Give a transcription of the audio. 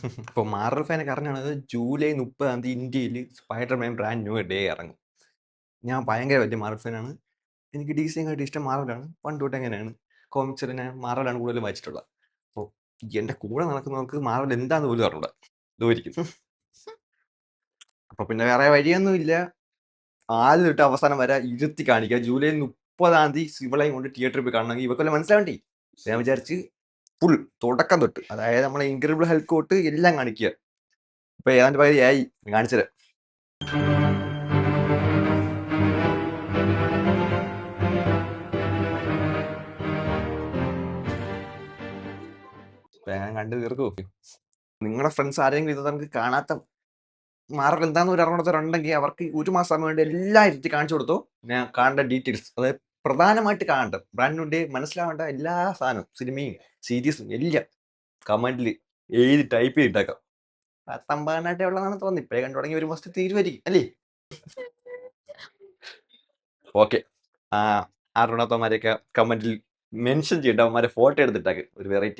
ഇപ്പോൾ Marvel ഫാനൊക്കെ അറിഞ്ഞാണ് July 30 ഇന്ത്യയിൽ Spiderman brand new day ഇറങ്ങും. ഞാൻ ഭയങ്കര വലിയ മാർവൽ ഫാനാണ്. എനിക്ക് DC-യെക്കാട്ടും ഇഷ്ടം മാർവലാണ്. പണ്ട് തൊട്ട് അങ്ങനെയാണ്. കോമിക്സിൽ ഞാൻ മാർവലാണ് കൂടുതലും വായിച്ചിട്ടുള്ളത്. അപ്പോൾ എൻ്റെ കൂടെ നടക്കുന്നവർക്ക് മാർവൽ എന്താന്ന് പോലും അറിഞ്ഞൂടാ. ഇതുമായിരിക്കും. അപ്പോൾ പിന്നെ വേറെ വഴിയൊന്നുമില്ല. ആദ്യം തൊട്ട് അവസാനം വരെ ഇരുത്തി കാണിക്കുക. ജൂലൈ 30 ഇവളെയും കൊണ്ട് തിയേറ്ററിൽ പോയി കാണണമെങ്കിൽ ഇവക്കെല്ലാം മനസ്സിലാവണ്ടേ? ഞാൻ വിചാരിച്ച് ഫുൾ തുടക്കം തൊട്ട്, അതായത് നമ്മളെ ഇൻക്രെഡിബിൾ ഹൽക്ക് തൊട്ട് എല്ലാം കാണിക്കുക. ഇപ്പൊ ഏതാണ്ട് പകുതിയായി. കാണിച്ചത് ഞാൻ കണ്ടു തീർക്കൂ. നിങ്ങളുടെ ഫ്രണ്ട്സ് ആരെങ്കിലും ഇത് നമുക്ക് കാണാത്ത മാർവൽ എന്താന്ന് ഒരു അറിവുണ്ടെങ്കിൽ അവർക്ക് 1 മാസം സമയം വേണ്ടി എല്ലാം ഇരുത്തി കാണിച്ചു കൊടുത്തു. ഞാൻ കാണേണ്ട ഡീറ്റെയിൽസ്, അതായത് പ്രധാനമായിട്ട് കാണേണ്ട ബ്രാൻഡ് ന്യൂ ഡേ മനസ്സിലാവേണ്ട എല്ലാ സാധനവും, സിനിമയും സീരീസും എല്ലാം കമന്റിൽ എഴുതി ടൈപ്പ് ചെയ്തിട്ടേക്കാം. 19 ഉള്ളതാണ് തോന്നി. ഇപ്പഴേ കണ്ടു തുടങ്ങി 1 മാസത്തിൽ തീരുമായിരിക്കും അല്ലേ? ഓക്കെ, അറിയാത്തവന്മാരെയൊക്കെ കമന്റിൽ മെൻഷൻ ചെയ്തിട്ട് അവന്മാരെ ഫോട്ടോ എടുത്തിട്ടാക്ക് ഒരു വെറൈറ്റി.